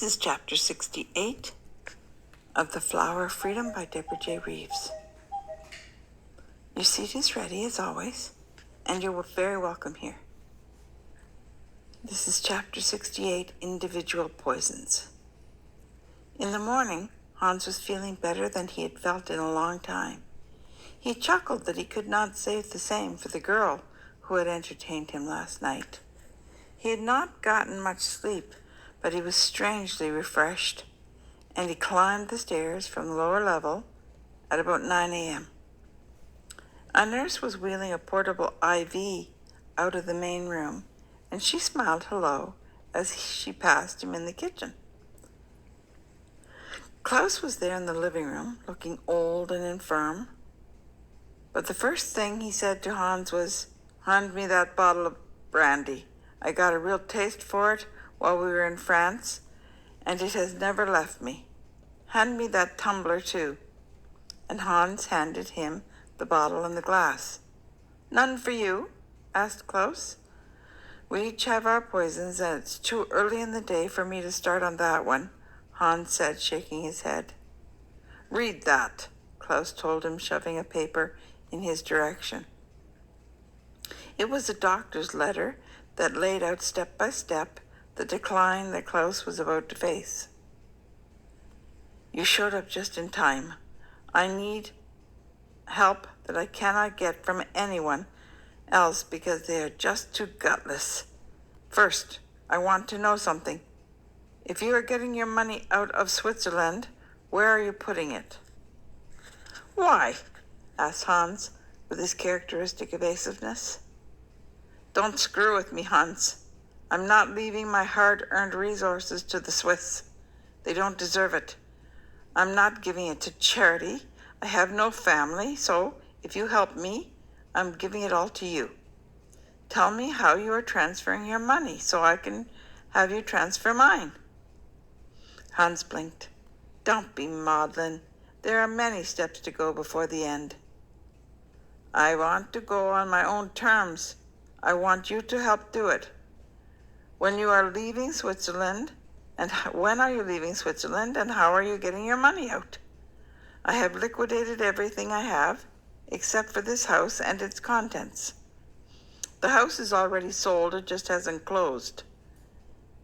This is chapter 68 of The Flower of Freedom by Deborah J. Reeves. Your seat is ready as always, and you're very welcome here. This is chapter 68, Individual Poisons. In the morning, Hans was feeling better than he had felt in a long time. He chuckled that he could not say the same for the girl who had entertained him last night. He had not gotten much sleep, but he was strangely refreshed, and he climbed the stairs from the lower level at about 9 a.m. A nurse was wheeling a portable IV out of the main room, and she smiled hello as she passed him in the kitchen. Klaus was there in the living room, looking old and infirm, but the first thing he said to Hans was, "Hand me that bottle of brandy. I got a real taste for it while we were in France, and it has never left me. Hand me that tumbler too." And Hans handed him the bottle and the glass. "None for you?" asked Klaus. "We each have our poisons, and it's too early in the day for me to start on that one," Hans said, shaking his head. "Read that," Klaus told him, shoving a paper in his direction. It was a doctor's letter that laid out step by step the decline that Klaus was about to face. "You showed up just in time. I need help that I cannot get from anyone else because they are just too gutless. First, I want to know something. If you are getting your money out of Switzerland, where are you putting it?" "Why?" asked Hans, with his characteristic evasiveness. "Don't screw with me, Hans. I'm not leaving my hard-earned resources to the Swiss. They don't deserve it. I'm not giving it to charity. I have no family, so if you help me, I'm giving it all to you. Tell me how you are transferring your money so I can have you transfer mine." Hans blinked. "Don't be maudlin. There are many steps to go before the end." "I want to go on my own terms. I want you to help do it. When you are leaving Switzerland, and when are you leaving Switzerland, and how are you getting your money out? I have liquidated everything I have, except for this house and its contents. The house is already sold, it just hasn't closed.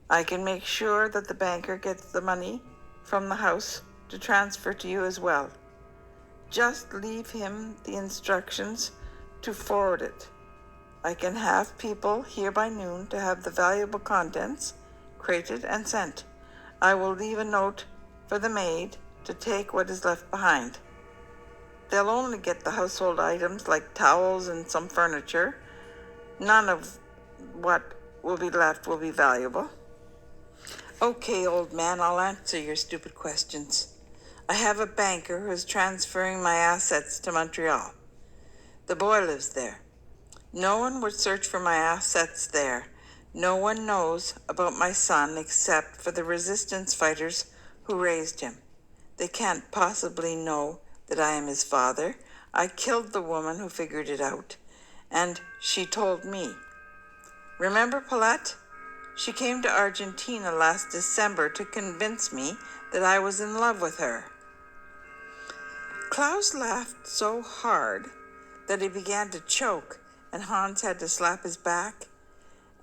I can make sure that the banker gets the money from the house to transfer to you as well. Just leave him the instructions to forward it. I can have people here by noon to have the valuable contents crated and sent. I will leave a note for the maid to take what is left behind. They'll only get the household items like towels and some furniture. None of what will be left will be valuable." "Okay, old man, I'll answer your stupid questions. I have a banker who is transferring my assets to Montreal. The boy lives there. No one would search for my assets there. No one knows about my son except for the resistance fighters who raised him. They can't possibly know that I am his father. I killed the woman who figured it out, and she told me. Remember Paulette? She came to Argentina last December to convince me that I was in love with her." Klaus laughed so hard that he began to choke, and Hans had to slap his back,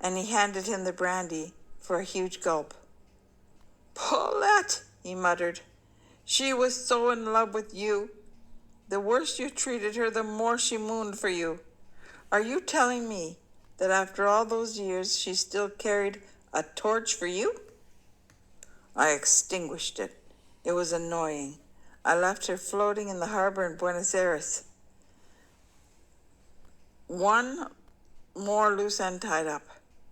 and he handed him the brandy for a huge gulp. "Paulette," he muttered. "She was so in love with you. The worse you treated her, the more she mooned for you. Are you telling me that after all those years she still carried a torch for you?" I extinguished it. It was annoying. I left her floating in the harbor in Buenos Aires. One more loose end tied up.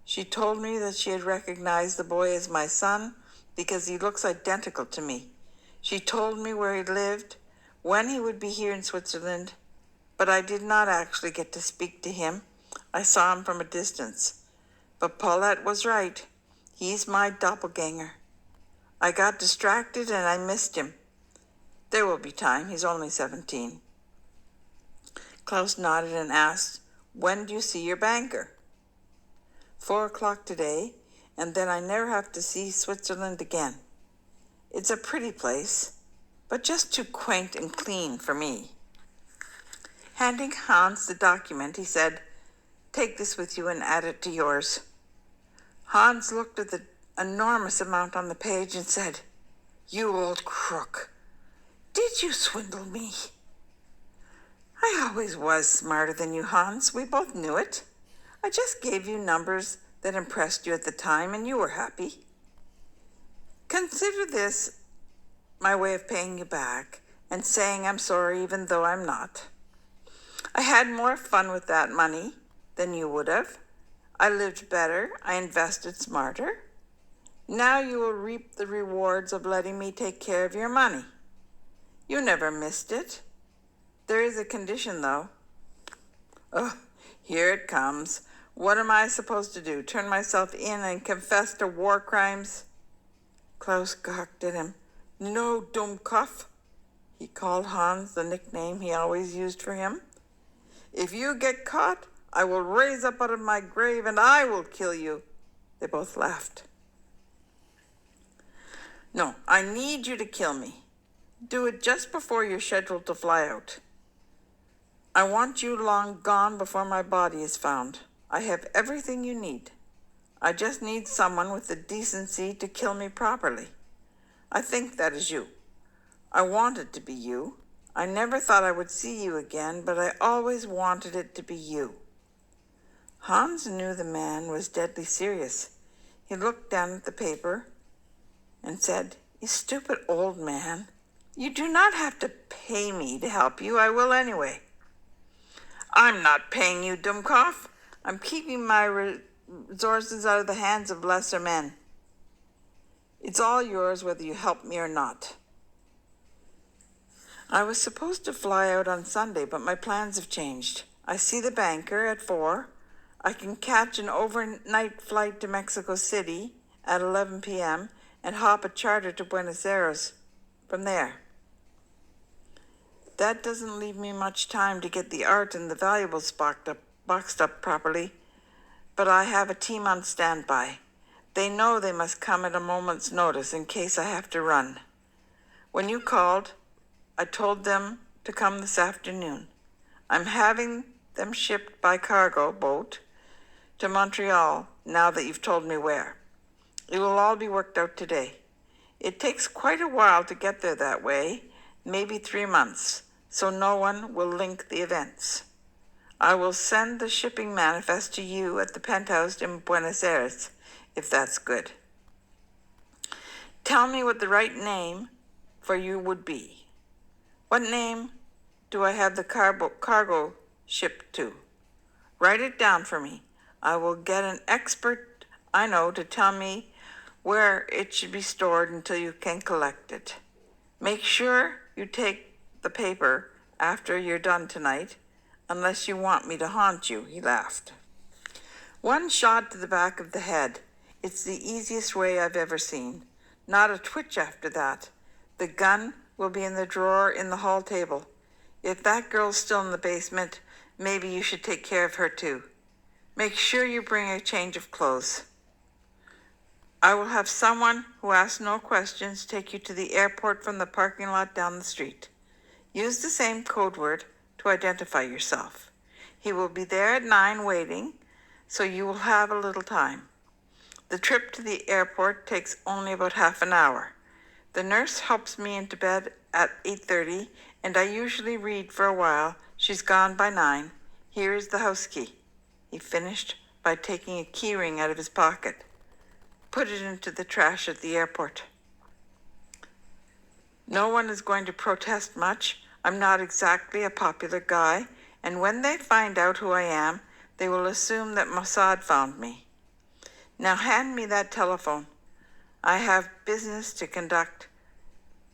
She told me that she had recognized the boy as my son because he looks identical to me. She told me where he lived, when he would be here in Switzerland, but I did not actually get to speak to him. I saw him from a distance. But Paulette was right. He's my doppelganger. I got distracted and I missed him. There will be time. He's only 17. Klaus nodded and asked, "When do you see your banker?" 4 o'clock today, and then I never have to see Switzerland again. It's a pretty place, but just too quaint and clean for me. Handing Hans the document, he said, "Take this with you and add it to yours." Hans looked at the enormous amount on the page and said, "You old crook, did you swindle me?" "I always was smarter than you, Hans. We both knew it. I just gave you numbers that impressed you at the time, and you were happy. Consider this my way of paying you back and saying I'm sorry even though I'm not. I had more fun with that money than you would have. I lived better. I invested smarter. Now you will reap the rewards of letting me take care of your money. You never missed it. There is a condition, though." "Oh, here it comes. What am I supposed to do? Turn myself in and confess to war crimes?" Klaus gawked at him. "No, Dummkopf," he called Hans the nickname he always used for him. "If you get caught, I will raise up out of my grave and I will kill you." They both laughed. "No, I need you to kill me. Do it just before you're scheduled to fly out. I want you long gone before my body is found. I have everything you need. I just need someone with the decency to kill me properly. I think that is you. I want it to be you. I never thought I would see you again, but I always wanted it to be you." Hans knew the man was deadly serious. He looked down at the paper and said, "You stupid old man. You do not have to pay me to help you. I will anyway." "I'm not paying you, Dummkopf. I'm keeping my resources out of the hands of lesser men. It's all yours whether you help me or not. I was supposed to fly out on Sunday, but my plans have changed. I see the banker at 4. I can catch an overnight flight to Mexico City at 11 p.m. and hop a charter to Buenos Aires from there. That doesn't leave me much time to get the art and the valuables boxed up properly, but I have a team on standby. They know they must come at a moment's notice in case I have to run. When you called, I told them to come this afternoon. I'm having them shipped by cargo boat to Montreal now that you've told me where. It will all be worked out today. It takes quite a while to get there that way, maybe 3 months, so no one will link the events. I will send the shipping manifest to you at the penthouse in Buenos Aires, if that's good. Tell me what the right name for you would be. What name do I have the cargo shipped to? Write it down for me. I will get an expert I know to tell me where it should be stored until you can collect it. Make sure you take the paper after you're done tonight, unless you want me to haunt you," he laughed. "One shot to the back of the head. It's the easiest way I've ever seen. Not a twitch after that. The gun will be in the drawer in the hall table. If that girl's still in the basement, maybe you should take care of her too. Make sure you bring a change of clothes. I will have someone who asks no questions take you to the airport from the parking lot down the street. Use the same code word to identify yourself. He will be there at 9 waiting, so you will have a little time. The trip to the airport takes only about half an hour. The nurse helps me into bed at 8:30, and I usually read for a while. She's gone by 9. Here is the house key." He finished by taking a key ring out of his pocket. "Put it into the trash at the airport. No one is going to protest much. I'm not exactly a popular guy, and when they find out who I am, they will assume that Mossad found me. Now hand me that telephone. I have business to conduct,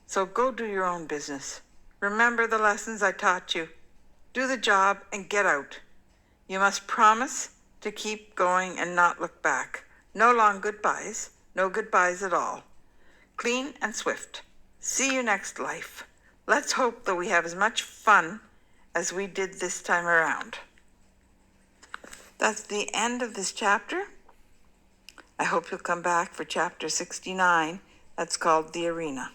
so go do your own business. Remember the lessons I taught you. Do the job and get out. You must promise to keep going and not look back. No long goodbyes, no goodbyes at all. Clean and swift. See you next life. Let's hope that we have as much fun as we did this time around." That's the end of this chapter. I hope you'll come back for chapter 69 That's called the Arena.